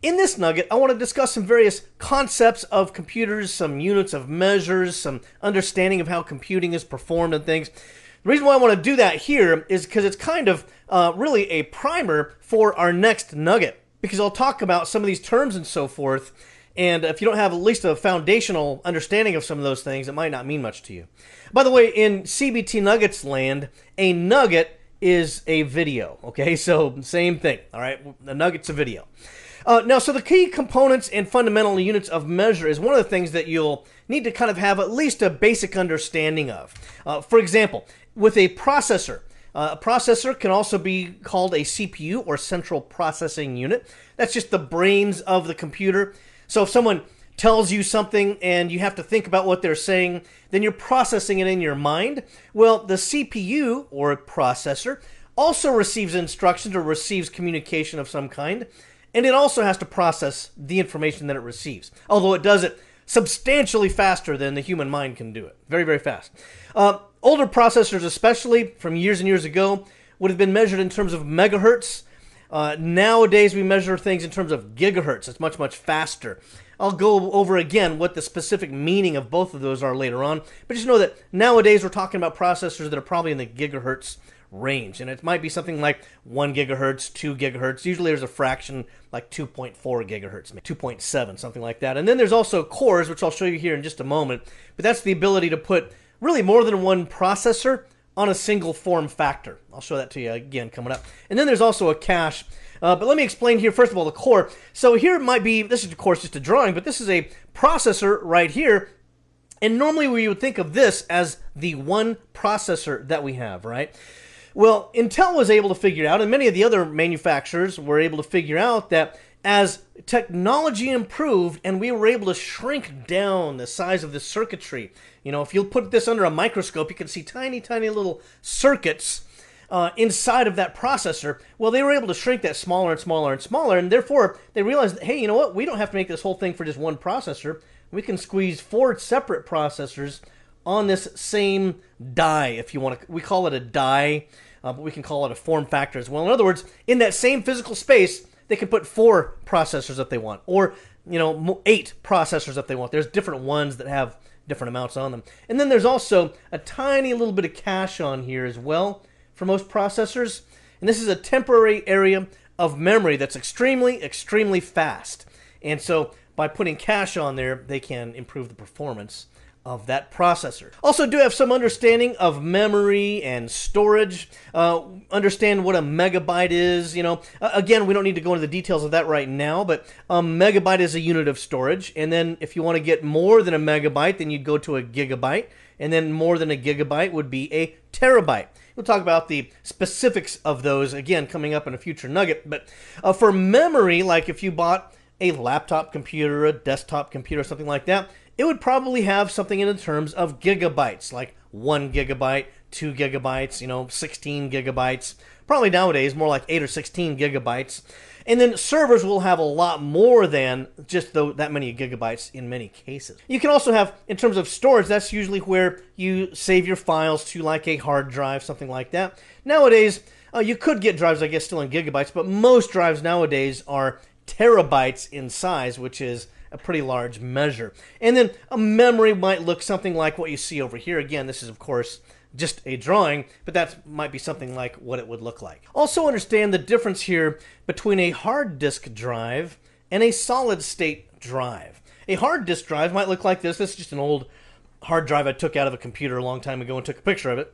In this nugget, I want to discuss some various concepts of computers, some units of measures, some understanding of how computing is performed and things. The reason why I want to do that here is because it's kind of really a primer for our next nugget, because I'll talk about some of these terms and so forth, and if you don't have at least a foundational understanding of some of those things, it might not mean much to you. By the way, in CBT Nuggets land, a nugget is a video, okay? So same thing, all right? A nugget's a video. Now, so the key components and fundamental units of measure is one of the things that you'll need to kind of have at least a basic understanding of. For example, with a processor can also be called a CPU, or central processing unit. That's just the brains of the computer. So if someone tells you something and you have to think about what they're saying, then you're processing it in your mind. Well, the CPU, or processor, also receives instructions or receives communication of some kind. And it also has to process the information that it receives, although it does it substantially faster than the human mind can do it. Very, very fast. Older processors, especially from years and years ago, would have been measured in terms of megahertz. Nowadays, we measure things in terms of gigahertz. It's much, much faster. I'll go over again what the specific meaning of both of those are later on, but just know that nowadays we're talking about processors that are probably in the gigahertz range, and it might be something like 1 gigahertz, 2 gigahertz. Usually there's a fraction like 2.4 gigahertz, 2.7, something like that. And then there's also cores, which I'll show you here in just a moment, but that's the ability to put really more than one processor on a single form factor. I'll show that to you again coming up. And then there's also a cache. But let me explain here, first of all, the core. So here it might be, this is of course just a drawing, but this is a processor right here. And normally we would think of this as the one processor that we have, right? Well, Intel was able to figure out, and many of the other manufacturers were able to figure out, that as technology improved and we were able to shrink down the size of the circuitry, you know, if you put this under a microscope, you can see tiny, tiny little circuits inside of that processor. Well, they were able to shrink that smaller and smaller and smaller, and therefore they realized that, hey, you know what, we don't have to make this whole thing for just one processor. We can squeeze 4 separate processors on this same die, if you want to. We call it a die, but we can call it a form factor as well. In other words, in that same physical space, they can put 4 processors if they want, or 8 processors if they want. There's different ones that have different amounts on them. And then there's also a tiny little bit of cache on here as well for most processors. And this is a temporary area of memory that's extremely, extremely fast. And so by putting cache on there, they can improve the performance of that processor. Also do have some understanding of memory and storage. Understand what a megabyte is. Again, we don't need to go into the details of that right now, but a megabyte is a unit of storage. And then if you want to get more than a megabyte, then you'd go to a gigabyte. And then more than a gigabyte would be a terabyte. We'll talk about the specifics of those, again, coming up in a future nugget. But for memory, like if you bought a laptop computer, a desktop computer, something like that, it would probably have something in the terms of gigabytes, like 1 gigabyte, 2 gigabytes, 16 gigabytes. Probably nowadays more like 8 or 16 gigabytes. And then servers will have a lot more than just that many gigabytes in many cases. You can also have, in terms of storage, that's usually where you save your files to, like a hard drive, something like that. Nowadays, you could get drives, I guess, still in gigabytes, but most drives nowadays are terabytes in size, which is a pretty large measure. And then a memory might look something like what you see over here. Again, this is, of course, just a drawing, but that might be something like what it would look like. Also understand the difference here between a hard disk drive and a solid state drive. A hard disk drive might look like this. This is just an old hard drive I took out of a computer a long time ago and took a picture of it.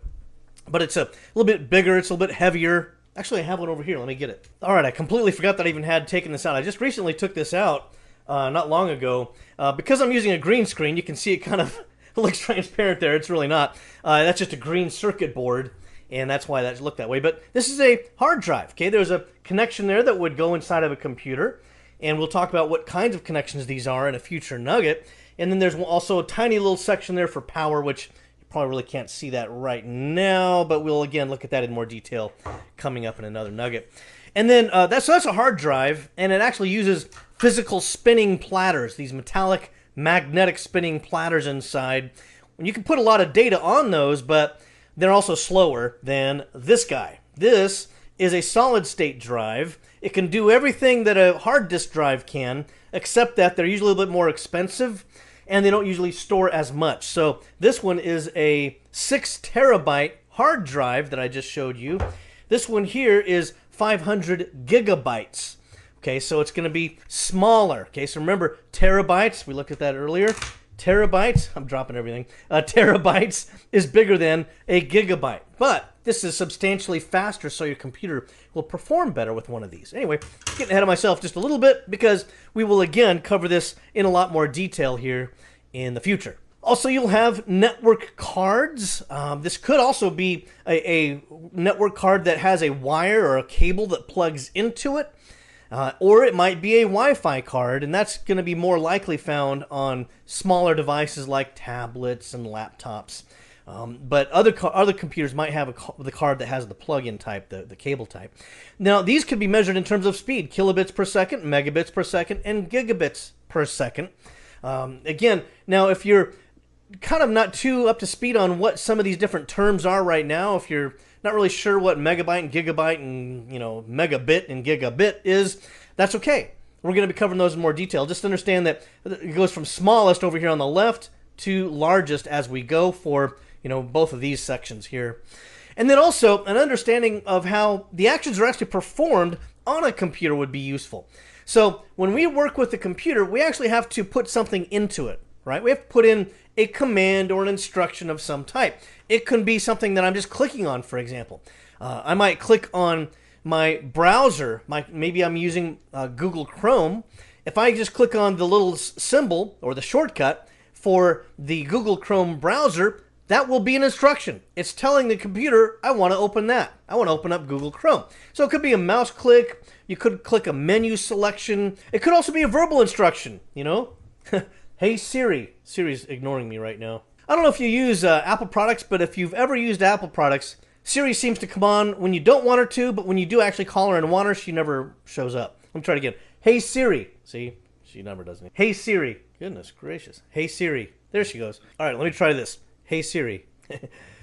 But it's a little bit bigger, it's a little bit heavier. Actually, I have one over here. Let me get it. All right, I completely forgot that I even had taken this out. I just recently took this out not long ago. Because I'm using a green screen, you can see it kind of looks transparent there. It's really not. That's just a green circuit board, and that's why that looked that way. But this is a hard drive, okay? There's a connection there that would go inside of a computer, and we'll talk about what kinds of connections these are in a future nugget. And then there's also a tiny little section there for power, which you probably really can't see that right now, but we'll, again, look at that in more detail coming up in another nugget. And then that's a hard drive, and it actually uses physical spinning platters, these metallic magnetic spinning platters inside. You can put a lot of data on those, but they're also slower than this guy. This is a solid state drive. It can do everything that a hard disk drive can, except that they're usually a little bit more expensive and they don't usually store as much. So this one is a 6 terabyte hard drive that I just showed you. This one here is 500 gigabytes. Okay, so it's going to be smaller. Okay, so remember, terabytes, we looked at that earlier. Terabytes, I'm dropping everything. Terabytes is bigger than a gigabyte. But this is substantially faster, so your computer will perform better with one of these. Anyway, getting ahead of myself just a little bit because we will again cover this in a lot more detail here in the future. Also, you'll have network cards. This could also be a network card that has a wire or a cable that plugs into it. Or it might be a Wi-Fi card, and that's going to be more likely found on smaller devices like tablets and laptops. But other computers might have the card that has the plug-in type, the cable type. Now, these could be measured in terms of speed, kilobits per second, megabits per second, and gigabits per second. Again, now if you're kind of not too up to speed on what some of these different terms are right now, if you're not really sure what megabyte and gigabyte and megabit and gigabit is, that's okay. We're going to be covering those in more detail. Just understand that it goes from smallest over here on the left to largest as we go for both of these sections here. And then also an understanding of how the actions are actually performed on a computer would be useful. So when we work with the computer, we actually have to put something into it, right? We have to put in a command or an instruction of some type. It can be something that I'm just clicking on, for example. I might click on my browser. Maybe I'm using Google Chrome. If I just click on the little symbol or the shortcut for the Google Chrome browser, that will be an instruction. It's telling the computer, I want to open that. I want to open up Google Chrome. So it could be a mouse click. You could click a menu selection. It could also be a verbal instruction, Hey Siri. Siri's ignoring me right now. I don't know if you use Apple products, but if you've ever used Apple products, Siri seems to come on when you don't want her to, but when you do actually call her and want her, she never shows up. Let me try it again. Hey Siri. See? She never does anything. Hey Siri. Goodness gracious. Hey Siri. There she goes. All right, let me try this. Hey Siri.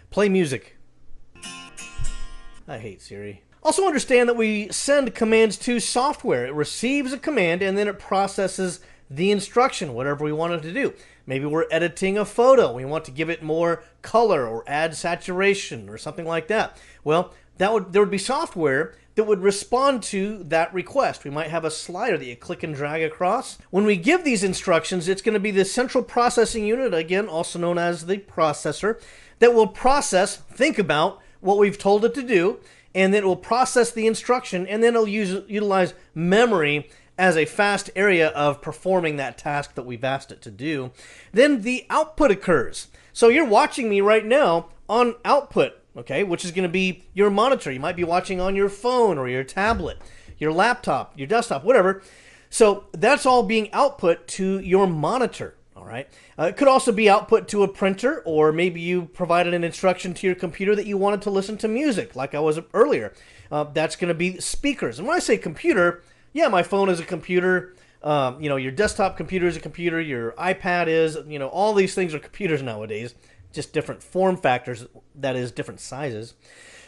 Play music. I hate Siri. Also understand that we send commands to software. It receives a command and then it processes the instruction, whatever we want it to do. Maybe we're editing a photo. We want to give it more color or add saturation or something like that. Well, there would be software that would respond to that request. We might have a slider that you click and drag across. When we give these instructions, it's going to be the central processing unit, again, also known as the processor, that will think about what we've told it to do, and then it will process the instruction, and then it'll utilize memory as a fast area of performing that task that we've asked it to do. Then the output occurs. So you're watching me right now on output, okay, which is going to be your monitor. You might be watching on your phone or your tablet, your laptop, your desktop, whatever. So that's all being output to your monitor, all right? It could also be output to a printer, or maybe you provided an instruction to your computer that you wanted to listen to music, like I was earlier. That's going to be speakers. And when I say computer, yeah, my phone is a computer. Your desktop computer is a computer. Your iPad is, all these things are computers nowadays. Just different form factors, that is, different sizes.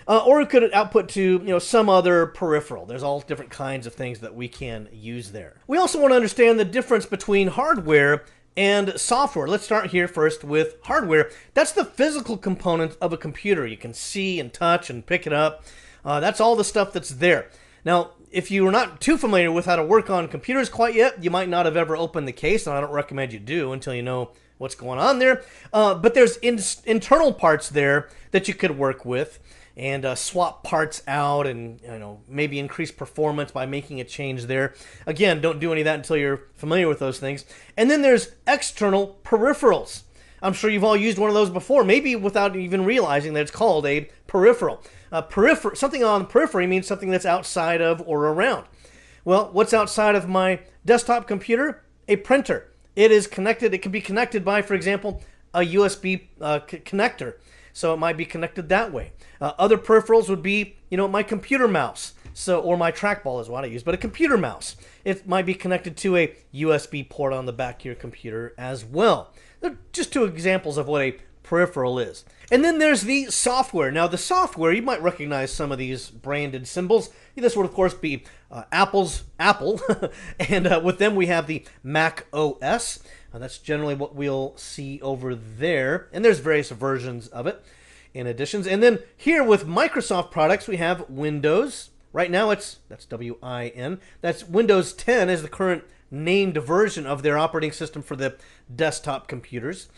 Or it could output to, some other peripheral. There's all different kinds of things that we can use there. We also want to understand the difference between hardware and software. Let's start here first with hardware. That's the physical component of a computer. You can see and touch and pick it up. That's all the stuff that's there. Now, if you're not too familiar with how to work on computers quite yet, you might not have ever opened the case, and I don't recommend you do until you know what's going on there. But there's internal parts there that you could work with and swap parts out and maybe increase performance by making a change there. Again, don't do any of that until you're familiar with those things. And then there's external peripherals. I'm sure you've all used one of those before, maybe without even realizing that it's called a peripheral. Something on the periphery means something that's outside of or around. Well, what's outside of my desktop computer? A printer. It is connected. It can be connected by, for example, a USB connector. So it might be connected that way. Other peripherals would be, my computer mouse. Or my trackball is what I use, but a computer mouse. It might be connected to a USB port on the back of your computer as well. They're just two examples of what a peripheral is. And then there's the software. Now, the software, you might recognize some of these branded symbols. This would, of course, be Apple's Apple. And with them, we have the Mac OS. That's generally what we'll see over there. And there's various versions of it in additions. And then here with Microsoft products, we have Windows. Right now, that's WIN. That's Windows 10 is the current named version of their operating system for the desktop computers.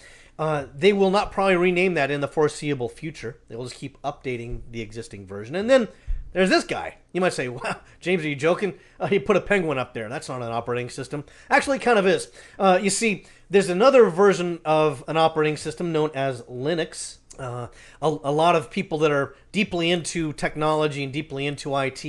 They will not probably rename that in the foreseeable future. They will just keep updating the existing version. And then there's this guy. You might say, wow, James, are you joking? You put a penguin up there. That's not an operating system. Actually, it kind of is. You see, there's another version of an operating system known as Linux. A lot of people that are deeply into technology and deeply into IT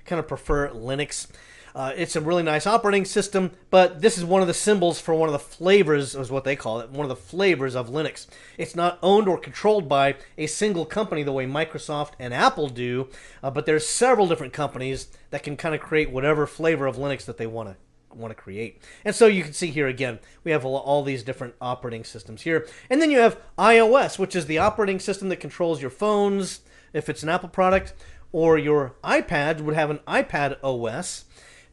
kind of prefer Linux. It's a really nice operating system, but this is one of the symbols for one of the flavors, is what they call it, one of the flavors of Linux. It's not owned or controlled by a single company the way Microsoft and Apple do, but there's several different companies that can kind of create whatever flavor of Linux that they want to create. And so you can see here again, we have all these different operating systems here. And then you have iOS, which is the operating system that controls your phones, if it's an Apple product, or your iPad would have an iPad OS.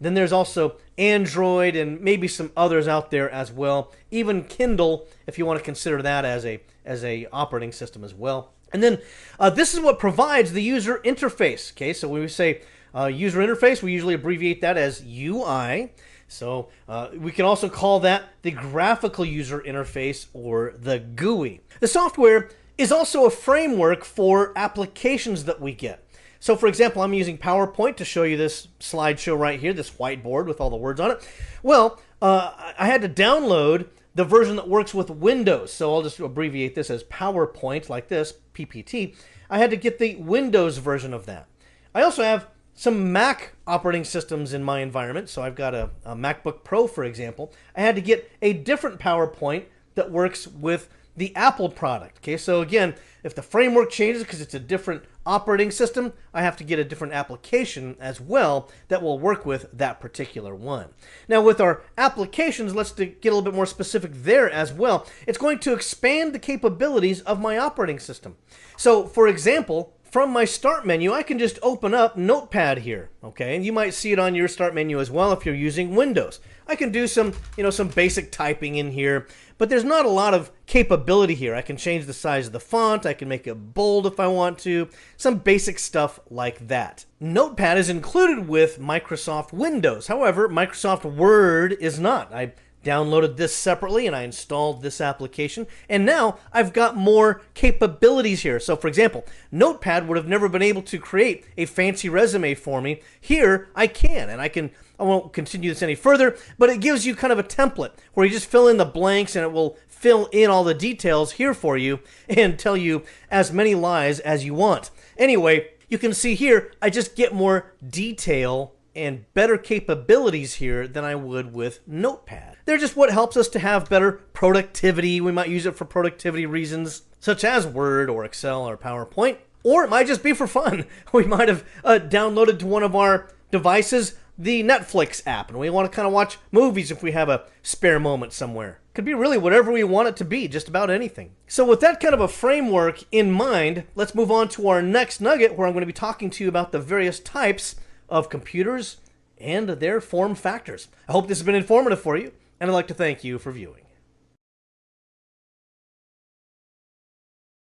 Then there's also Android and maybe some others out there as well. Even Kindle, if you want to consider that as a operating system as well. And then this is what provides the user interface. Okay, so when we say user interface, we usually abbreviate that as UI. So we can also call that the graphical user interface, or the GUI. The software is also a framework for applications that we get. So, for example, I'm using PowerPoint to show you this slideshow right here, this whiteboard with all the words on it. Well, I had to download the version that works with Windows. So I'll just abbreviate this as PowerPoint, like this, PPT. I had to get the Windows version of that. I also have some Mac operating systems in my environment. So I've got a MacBook Pro, for example. I had to get a different PowerPoint that works with the Apple product. Okay, so again, if the framework changes because it's a different operating system, I have to get a different application as well that will work with that particular one. Now with our applications, let's get a little bit more specific there as well. It's going to expand the capabilities of my operating system. So for example, from my start menu, I can just open up Notepad here, okay? And you might see it on your start menu as well if you're using Windows. I can do some basic typing in here, but there's not a lot of capability here. I can change the size of the font, I can make it bold if I want to, some basic stuff like that. Notepad is included with Microsoft Windows. However, Microsoft Word is not. I downloaded this separately and I installed this application, and now I've got more capabilities here. So for example, Notepad would have never been able to create a fancy resume for me. Here I can, and I won't continue this any further, but it gives you kind of a template where you just fill in the blanks and it will fill in all the details here for you and tell you as many lies as you want. Anyway, you can see here I just get more detail and better capabilities here than I would with Notepad. They're just what helps us to have better productivity. We might use it for productivity reasons, such as Word or Excel or PowerPoint, or it might just be for fun. We might have downloaded to one of our devices the Netflix app, and we want to kind of watch movies if we have a spare moment somewhere. Could be really whatever we want it to be, just about anything. So with that kind of a framework in mind, let's move on to our next nugget, where I'm going to be talking to you about the various types of computers and their form factors. I hope this has been informative for you, and I'd like to thank you for viewing.